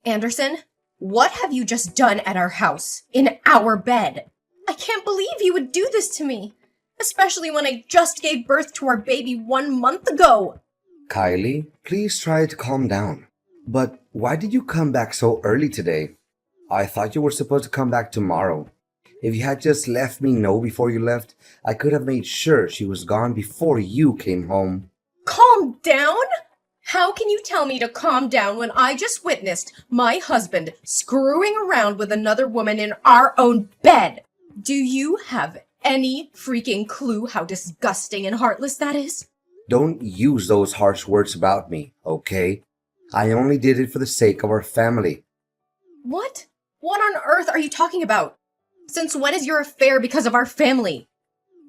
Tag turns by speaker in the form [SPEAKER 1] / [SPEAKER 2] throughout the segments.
[SPEAKER 1] Anderson, what have you just done at our house, in our bed? I can't believe you would do this to me, especially when I just gave birth to our baby 1 month ago.
[SPEAKER 2] Kylie, please try to calm down. But why did you come back so early today? I thought you were supposed to come back tomorrow. If you had just let me know before you left, I could have made sure she was gone before you came home.
[SPEAKER 1] Calm down? How can you tell me to calm down when I just witnessed my husband screwing around with another woman in our own bed? Do you have any freaking clue how disgusting and heartless that is?
[SPEAKER 2] Don't use those harsh words about me, okay? I only did it for the sake of our family.
[SPEAKER 1] What? What on earth are you talking about? Since when is your affair because of our family?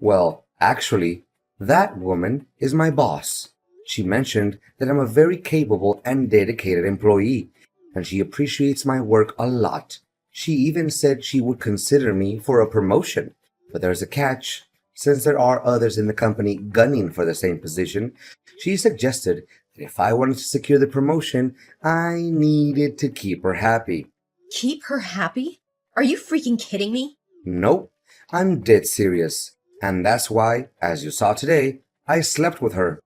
[SPEAKER 2] Well, actually, that woman is my boss. She mentioned that I'm a very capable and dedicated employee, and she appreciates my work a lot. She even said she would consider me for a promotion. But there's a catch. Since there are others in the company gunning for the same position, she suggested that if I wanted to secure the promotion, I needed to keep her happy.
[SPEAKER 1] Keep her happy? Are you freaking kidding me?
[SPEAKER 2] Nope, I'm dead serious. And that's why, as you saw today, I slept with her.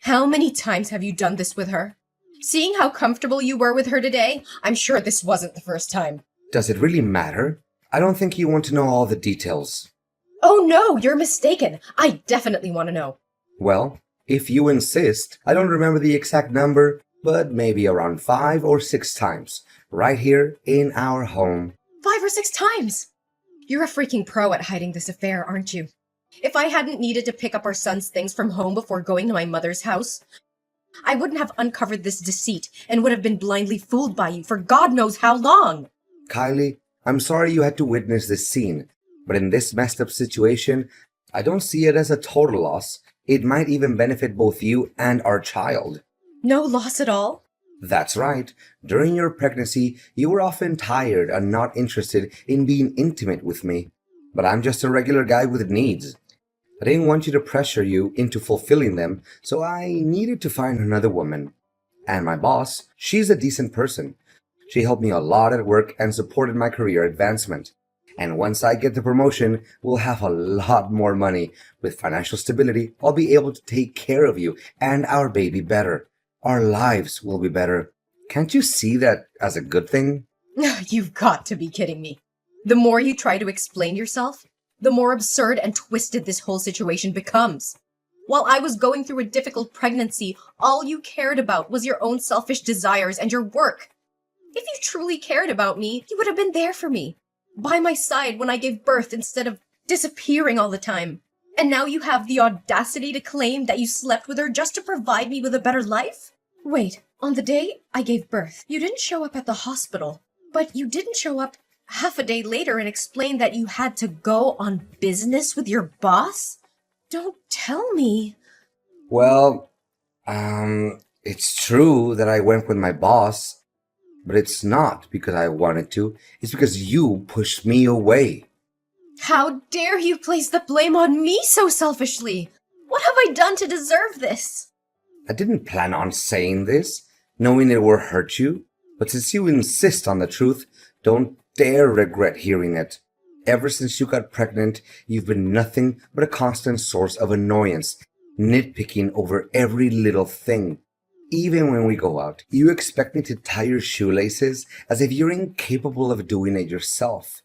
[SPEAKER 1] How many times have you done this with her? Seeing how comfortable you were with her today, I'm sure this wasn't the first time.
[SPEAKER 2] Does it really matter? I don't think you want to know all the details.
[SPEAKER 1] Oh no, you're mistaken. I definitely want to know.
[SPEAKER 2] Well, if you insist, I don't remember the exact number, but maybe around 5 or 6 times, right here in our home.
[SPEAKER 1] 5 or 6 times! You're a freaking pro at hiding this affair, aren't you? If I hadn't needed to pick up our son's things from home before going to my mother's house, I wouldn't have uncovered this deceit and would have been blindly fooled by you for God knows how long.
[SPEAKER 2] Kylie, I'm sorry you had to witness this scene, but in this messed up situation, I don't see it as a total loss. It might even benefit both you and our child.
[SPEAKER 1] No loss at all?
[SPEAKER 2] That's right. During your pregnancy, you were often tired and not interested in being intimate with me. But I'm just a regular guy with needs. I didn't want you to pressure you into fulfilling them, so I needed to find another woman. And my boss, she's a decent person. She helped me a lot at work and supported my career advancement. And once I get the promotion, we'll have a lot more money. With financial stability, I'll be able to take care of you and our baby better. Our lives will be better. Can't you see that as a good thing?
[SPEAKER 1] You've got to be kidding me. The more you try to explain yourself, the more absurd and twisted this whole situation becomes. While I was going through a difficult pregnancy, all you cared about was your own selfish desires and your work. If you truly cared about me, you would have been there for me, by my side when I gave birth instead of disappearing all the time. And now you have the audacity to claim that you slept with her just to provide me with a better life? Wait, on the day I gave birth, you didn't show up at the hospital, but you didn't show up half a day later and explain that you had to go on business with your boss? Don't tell me.
[SPEAKER 2] Well, it's true that I went with my boss, but it's not because I wanted to. It's because you pushed me away.
[SPEAKER 1] How dare you place the blame on me so selfishly? What have I done to deserve this?
[SPEAKER 2] I didn't plan on saying this, knowing it will hurt you. But since you insist on the truth, don't dare regret hearing it. Ever since you got pregnant, you've been nothing but a constant source of annoyance, nitpicking over every little thing. Even when we go out, you expect me to tie your shoelaces as if you're incapable of doing it yourself.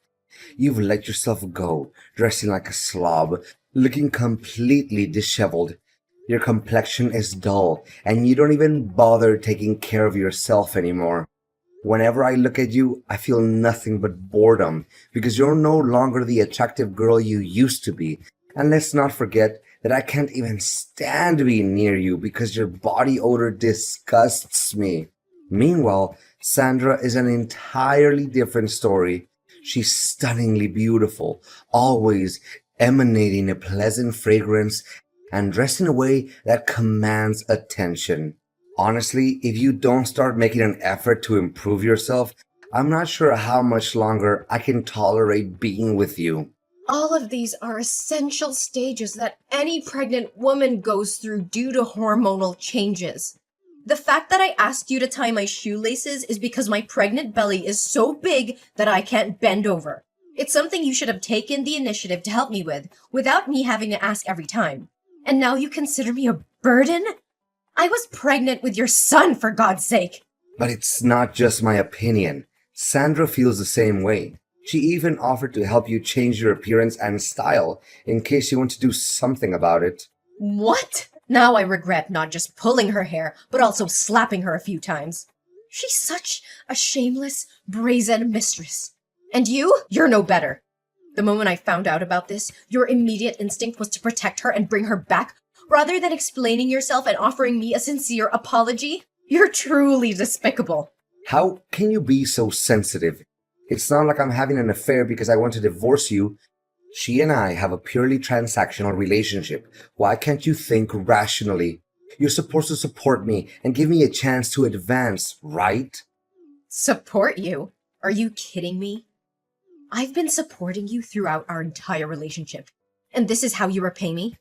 [SPEAKER 2] You've let yourself go, dressing like a slob, looking completely disheveled. Your complexion is dull, and you don't even bother taking care of yourself anymore. Whenever I look at you, I feel nothing but boredom, because you're no longer the attractive girl you used to be. And let's not forget that I can't even stand being near you because your body odor disgusts me. Meanwhile, Sandra is an entirely different story. She's stunningly beautiful, always emanating a pleasant fragrance and dressed in a way that commands attention. Honestly, if you don't start making an effort to improve yourself, I'm not sure how much longer I can tolerate being with you.
[SPEAKER 1] All of these are essential stages that any pregnant woman goes through due to hormonal changes. The fact that I asked you to tie my shoelaces is because my pregnant belly is so big that I can't bend over. It's something you should have taken the initiative to help me with, without me having to ask every time. And now you consider me a burden? I was pregnant with your son, for God's sake!
[SPEAKER 2] But it's not just my opinion. Sandra feels the same way. She even offered to help you change your appearance and style in case you want to do something about it.
[SPEAKER 1] What? Now I regret not just pulling her hair, but also slapping her a few times. She's such a shameless, brazen mistress. And you're no better. The moment I found out about this, your immediate instinct was to protect her and bring her back, rather than explaining yourself and offering me a sincere apology. You're truly despicable.
[SPEAKER 2] How can you be so sensitive? It's not like I'm having an affair because I want to divorce you. She and I have a purely transactional relationship. Why can't you think rationally? You're supposed to support me and give me a chance to advance, right?
[SPEAKER 1] Support you? Are you kidding me? I've been supporting you throughout our entire relationship, and this is how you repay me?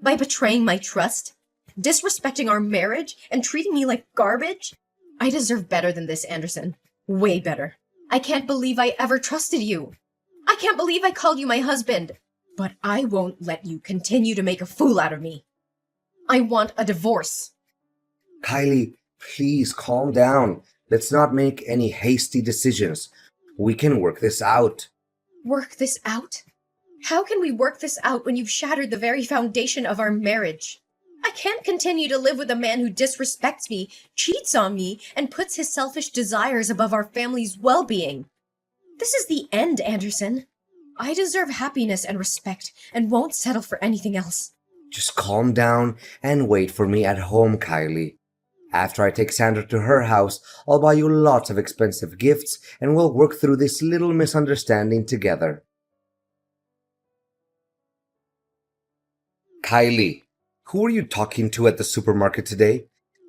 [SPEAKER 1] By betraying my trust, disrespecting our marriage, and treating me like garbage? I deserve better than this, Anderson. Way better. I can't believe I ever trusted you. I can't believe I called you my husband. But I won't let you continue to make a fool out of me. I want a divorce.
[SPEAKER 2] Kylie, please calm down. Let's not make any hasty decisions. We can work this out.
[SPEAKER 1] Work this out? How can we work this out when you've shattered the very foundation of our marriage? I can't continue to live with a man who disrespects me, cheats on me, and puts his selfish desires above our family's well-being. This is the end, Anderson. I deserve happiness and respect and won't settle for anything else.
[SPEAKER 2] Just calm down and wait for me at home, Kylie. After I take Sandra to her house, I'll buy you lots of expensive gifts and we'll work through this little misunderstanding together. Kylie, who are you talking to at the supermarket today?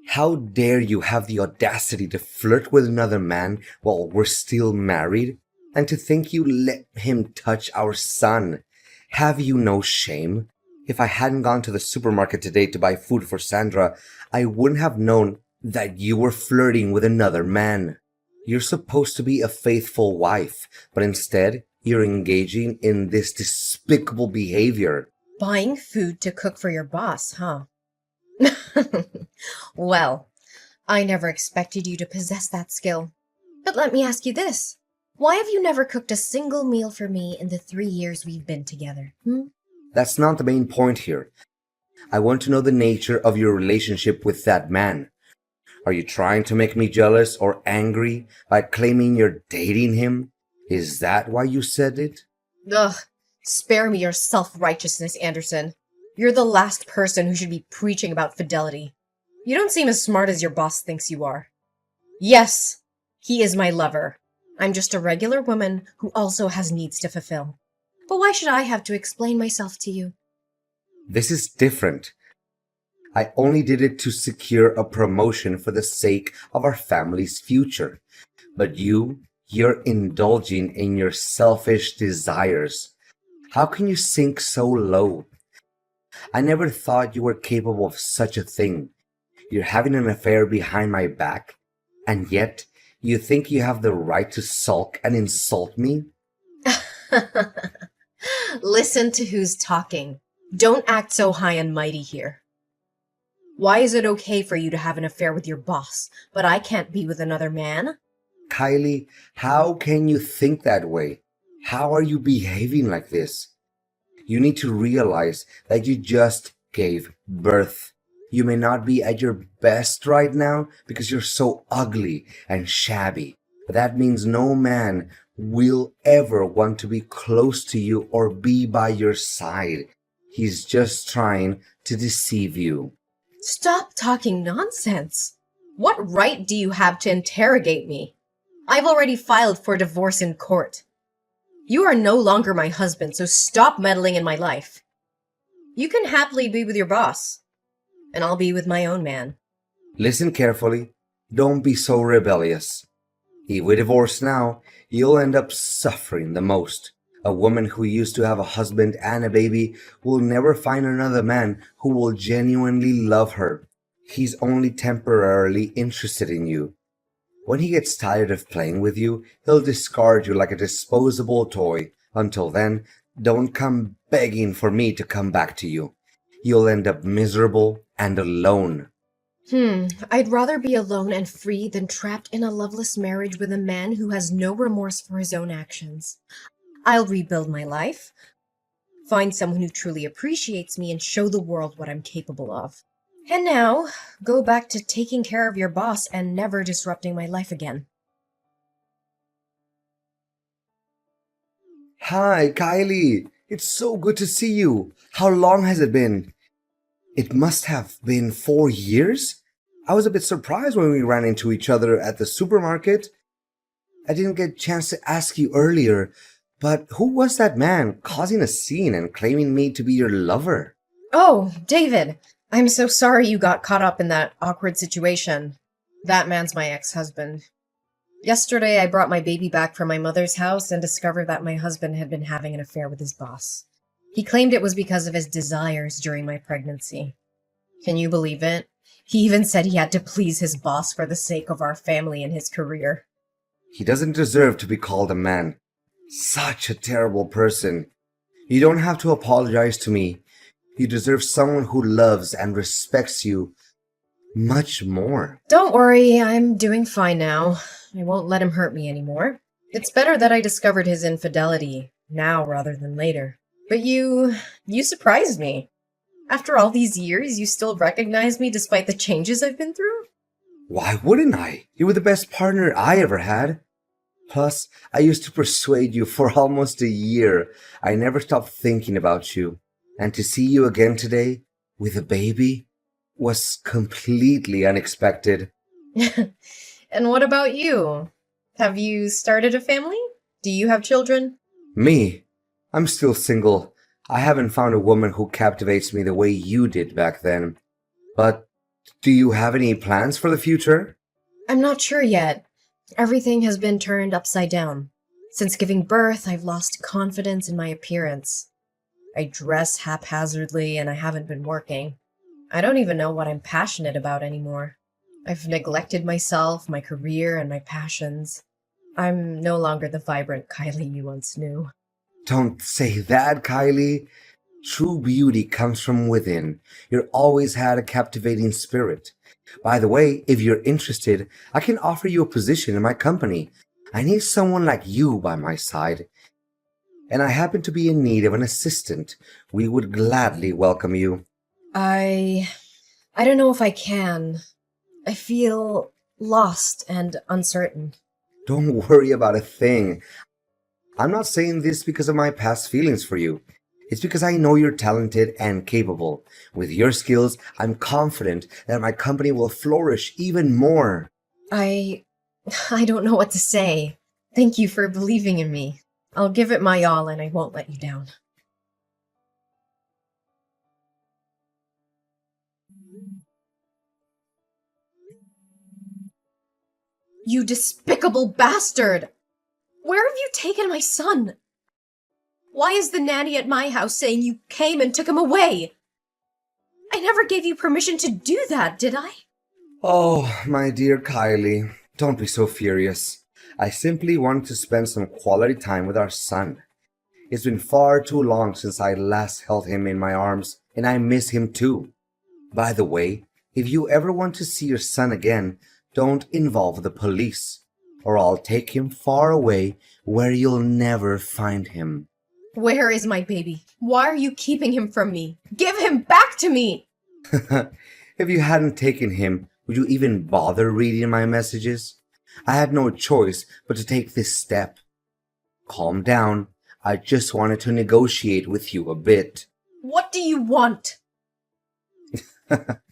[SPEAKER 2] How dare you have the audacity to flirt with another man while we're still married? And to think you let him touch our son? Have you no shame? If I hadn't gone to the supermarket today to buy food for Sandra, I wouldn't have known that you were flirting with another man. You're supposed to be a faithful wife, but instead, you're engaging in this despicable behavior.
[SPEAKER 1] Buying food to cook for your boss, huh? Well, I never expected you to possess that skill. But let me ask you this. Why have you never cooked a single meal for me in the 3 years we've been together?
[SPEAKER 2] That's not the main point here. I want to know the nature of your relationship with that man. Are you trying to make me jealous or angry by claiming you're dating him? Is that why you said it?
[SPEAKER 1] Ugh, spare me your self-righteousness, Anderson. You're the last person who should be preaching about fidelity. You don't seem as smart as your boss thinks you are. Yes, he is my lover. I'm just a regular woman who also has needs to fulfill. But why should I have to explain myself to you?
[SPEAKER 2] This is different. I only did it to secure a promotion for the sake of our family's future. But you're indulging in your selfish desires. How can you sink so low? I never thought you were capable of such a thing. You're having an affair behind my back, and yet you think you have the right to sulk and insult me?
[SPEAKER 1] Listen to who's talking. Don't act so high and mighty here. Why is it okay for you to have an affair with your boss, but I can't be with another man?
[SPEAKER 2] Kylie, how can you think that way? How are you behaving like this? You need to realize that you just gave birth. You may not be at your best right now because you're so ugly and shabby, but that means no man will ever want to be close to you or be by your side. He's just trying to deceive you.
[SPEAKER 1] Stop talking nonsense. What right do you have to interrogate me? I've already filed for divorce in court. You are no longer my husband, so stop meddling in my life. You can happily be with your boss, and I'll be with my own man.
[SPEAKER 2] Listen carefully. Don't be so rebellious. If we divorce now, you'll end up suffering the most. A woman who used to have a husband and a baby will never find another man who will genuinely love her. He's only temporarily interested in you. When he gets tired of playing with you, he'll discard you like a disposable toy. Until then, don't come begging for me to come back to you. You'll end up miserable and alone.
[SPEAKER 1] I'd rather be alone and free than trapped in a loveless marriage with a man who has no remorse for his own actions. I'll rebuild my life, find someone who truly appreciates me, and show the world what I'm capable of. And now, go back to taking care of your boss and never disrupting my life again.
[SPEAKER 2] Hi, Kylie. It's so good to see you. How long has it been? It must have been 4 years? I was a bit surprised when we ran into each other at the supermarket. I didn't get a chance to ask you earlier, but who was that man causing a scene and claiming me to be your lover?
[SPEAKER 1] Oh, David! I'm so sorry you got caught up in that awkward situation. That man's my ex-husband. Yesterday, I brought my baby back from my mother's house and discovered that my husband had been having an affair with his boss. He claimed it was because of his desires during my pregnancy. Can you believe it? He even said he had to please his boss for the sake of our family and his career.
[SPEAKER 2] He doesn't deserve to be called a man. Such a terrible person. You don't have to apologize to me. You deserve someone who loves and respects you much more.
[SPEAKER 1] Don't worry, I'm doing fine now. I won't let him hurt me anymore. It's better that I discovered his infidelity now rather than later. But you surprised me. After all these years, you still recognize me despite the changes I've been through?
[SPEAKER 2] Why wouldn't I? You were the best partner I ever had. Plus, I used to persuade you for almost a year. I never stopped thinking about you. And to see you again today, with a baby, was completely unexpected.
[SPEAKER 1] And what about you? Have you started a family? Do you have children?
[SPEAKER 2] Me? I'm still single. I haven't found a woman who captivates me the way you did back then. But do you have any plans for the future?
[SPEAKER 1] I'm not sure yet. Everything has been turned upside down. Since giving birth, I've lost confidence in my appearance. I dress haphazardly and I haven't been working. I don't even know what I'm passionate about anymore. I've neglected myself, my career, and my passions. I'm no longer the vibrant Kylie you once knew.
[SPEAKER 2] Don't say that, Kylie. True beauty comes from within. You've always had a captivating spirit. By the way, if you're interested, I can offer you a position in my company. I need someone like you by my side. And I happen to be in need of an assistant. We would gladly welcome you.
[SPEAKER 1] I don't know if I can. I feel lost and uncertain.
[SPEAKER 2] Don't worry about a thing. I'm not saying this because of my past feelings for you. It's because I know you're talented and capable. With your skills, I'm confident that my company will flourish even more.
[SPEAKER 1] I don't know what to say. Thank you for believing in me. I'll give it my all and I won't let you down. You despicable bastard! Where have you taken my son? Why is the nanny at my house saying you came and took him away? I never gave you permission to do that, did I?
[SPEAKER 2] Oh, my dear Kylie, don't be so furious. I simply wanted to spend some quality time with our son. It's been far too long since I last held him in my arms, and I miss him too. By the way, if you ever want to see your son again, don't involve the police, or I'll take him far away where you'll never find him.
[SPEAKER 1] Where is my baby? Why are you keeping him from me? Give him back to me!
[SPEAKER 2] If you hadn't taken him, would you even bother reading my messages? I had no choice but to take this step. Calm down. I just wanted to negotiate with you a bit.
[SPEAKER 1] What do you want?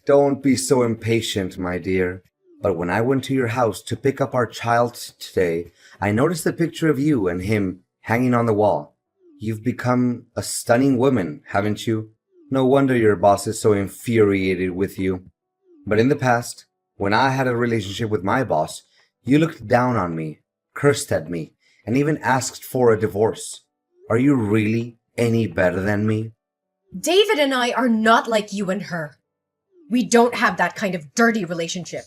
[SPEAKER 2] Don't be so impatient, my dear. But when I went to your house to pick up our child today, I noticed a picture of you and him hanging on the wall. You've become a stunning woman, haven't you? No wonder your boss is so infuriated with you. But in the past, when I had a relationship with my boss, you looked down on me, cursed at me, and even asked for a divorce. Are you really any better than me?
[SPEAKER 1] David and I are not like you and her. We don't have that kind of dirty relationship.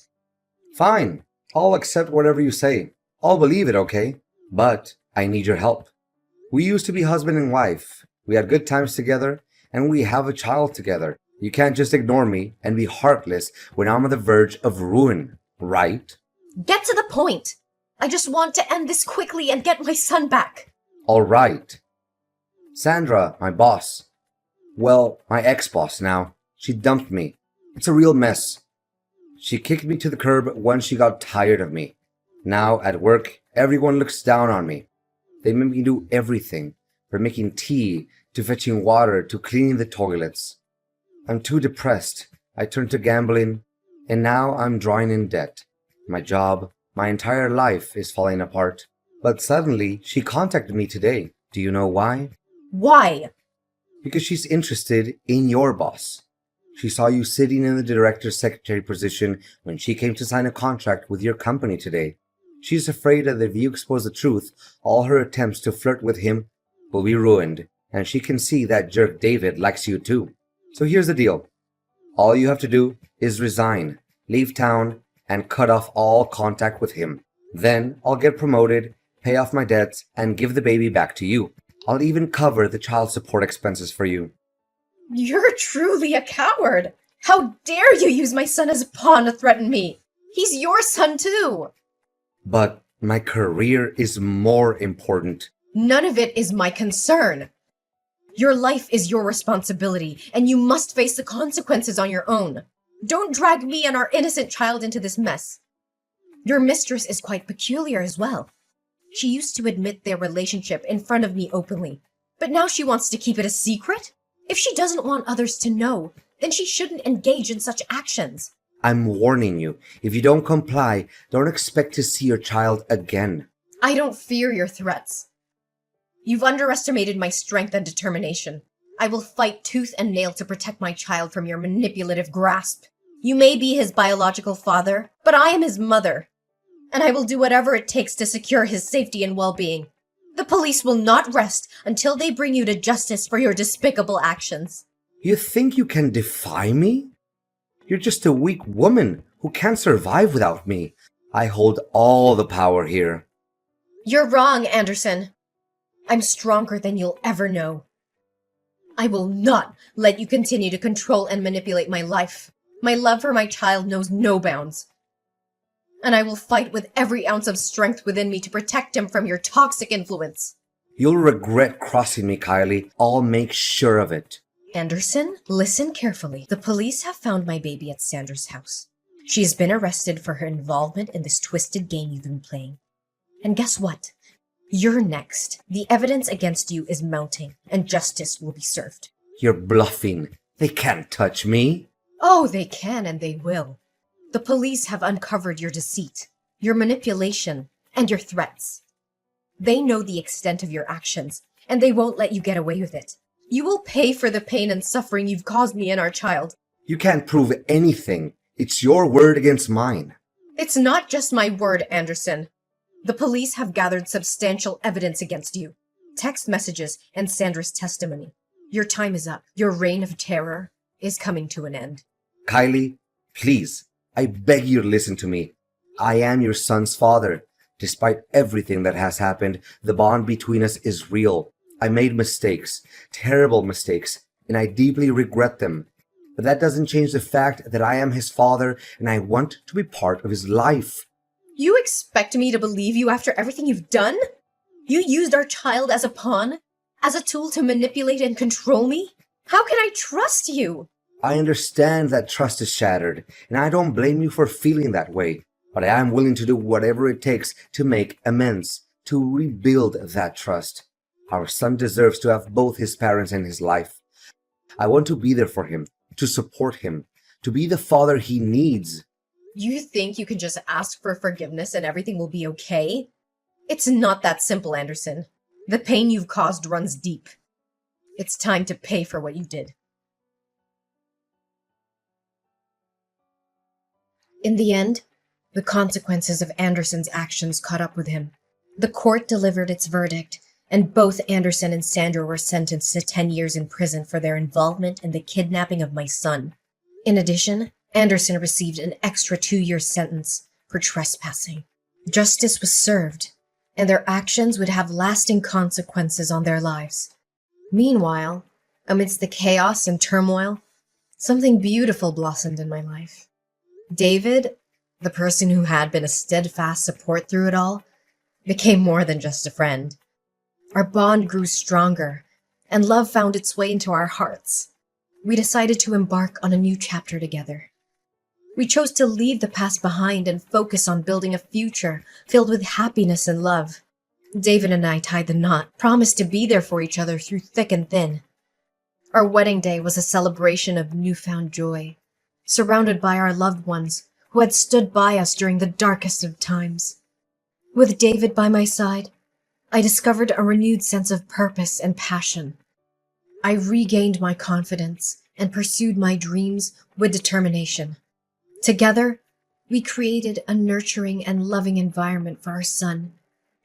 [SPEAKER 2] Fine. I'll accept whatever you say. I'll believe it, okay? But I need your help. We used to be husband and wife. We had good times together, and we have a child together. You can't just ignore me and be heartless when I'm on the verge of ruin, right?
[SPEAKER 1] Get to the point. I just want to end this quickly and get my son back.
[SPEAKER 2] All right. Sandra, my boss. Well, my ex-boss now. She dumped me. It's a real mess. She kicked me to the curb when she got tired of me. Now, at work, everyone looks down on me. They make me do everything, from making tea, to fetching water, to cleaning the toilets. I'm too depressed. I turned to gambling, and now I'm drawing in debt. My job, my entire life is falling apart. But suddenly, she contacted me today. Do you know why?
[SPEAKER 1] Why?
[SPEAKER 2] Because she's interested in your boss. She saw you sitting in the director's secretary position when she came to sign a contract with your company today. She's afraid that if you expose the truth, all her attempts to flirt with him will be ruined, and she can see that jerk David likes you too. So here's the deal. All you have to do is resign, leave town, and cut off all contact with him. Then I'll get promoted, pay off my debts, and give the baby back to you. I'll even cover the child support expenses for you.
[SPEAKER 1] You're truly a coward. How dare you use my son as a pawn to threaten me? He's your son too.
[SPEAKER 2] But my career is more important.
[SPEAKER 1] None of it is my concern. Your life is your responsibility, and you must face the consequences on your own. Don't drag me and our innocent child into this mess. Your mistress is quite peculiar as well. She used to admit their relationship in front of me openly, but now she wants to keep it a secret? If she doesn't want others to know, then she shouldn't engage in such actions.
[SPEAKER 2] I'm warning you. If you don't comply, don't expect to see your child again.
[SPEAKER 1] I don't fear your threats. You've underestimated my strength and determination. I will fight tooth and nail to protect my child from your manipulative grasp. You may be his biological father, but I am his mother, and I will do whatever it takes to secure his safety and well-being. The police will not rest until they bring you to justice for your despicable actions.
[SPEAKER 2] You think you can defy me? You're just a weak woman who can't survive without me. I hold all the power here.
[SPEAKER 1] You're wrong, Anderson. I'm stronger than you'll ever know. I will not let you continue to control and manipulate my life. My love for my child knows no bounds. And I will fight with every ounce of strength within me to protect him from your toxic influence.
[SPEAKER 2] You'll regret crossing me, Kylie. I'll make sure of it.
[SPEAKER 1] Anderson, listen carefully. The police have found my baby at Sandra's house. She has been arrested for her involvement in this twisted game you've been playing. And guess what? You're next. The evidence against you is mounting, and justice will be served.
[SPEAKER 2] You're bluffing. They can't touch me.
[SPEAKER 1] Oh, they can and they will. The police have uncovered your deceit, your manipulation, and your threats. They know the extent of your actions, and they won't let you get away with it. You will pay for the pain and suffering you've caused me and our child.
[SPEAKER 2] You can't prove anything. It's your word against mine.
[SPEAKER 1] It's not just my word, Anderson. The police have gathered substantial evidence against you. Text messages and Sandra's testimony. Your time is up. Your reign of terror is coming to an end.
[SPEAKER 2] Kylie, please, I beg you to listen to me. I am your son's father. Despite everything that has happened, the bond between us is real. I made mistakes, terrible mistakes, and I deeply regret them. But that doesn't change the fact that I am his father and I want to be part of his life.
[SPEAKER 1] You expect me to believe you after everything you've done? You used our child as a pawn? As a tool to manipulate and control me? How can I trust you?
[SPEAKER 2] I understand that trust is shattered, and I don't blame you for feeling that way. But I am willing to do whatever it takes to make amends, to rebuild that trust. Our son deserves to have both his parents in his life. I want to be there for him, to support him, to be the father he needs.
[SPEAKER 1] You think you can just ask for forgiveness and everything will be okay? It's not that simple, Anderson. The pain you've caused runs deep. It's time to pay for what you did. In the end, the consequences of Anderson's actions caught up with him. The court delivered its verdict, and both Anderson and Sandra were sentenced to 10 years in prison for their involvement in the kidnapping of my son. In addition, Anderson received an extra 2-year sentence for trespassing. Justice was served, and their actions would have lasting consequences on their lives. Meanwhile, amidst the chaos and turmoil, something beautiful blossomed in my life. David, the person who had been a steadfast support through it all, became more than just a friend. Our bond grew stronger, and love found its way into our hearts. We decided to embark on a new chapter together. We chose to leave the past behind and focus on building a future filled with happiness and love. David and I tied the knot, promised to be there for each other through thick and thin. Our wedding day was a celebration of newfound joy, surrounded by our loved ones who had stood by us during the darkest of times. With David by my side, I discovered a renewed sense of purpose and passion. I regained my confidence and pursued my dreams with determination. Together, we created a nurturing and loving environment for our son,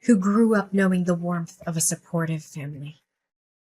[SPEAKER 1] who grew up knowing the warmth of a supportive family.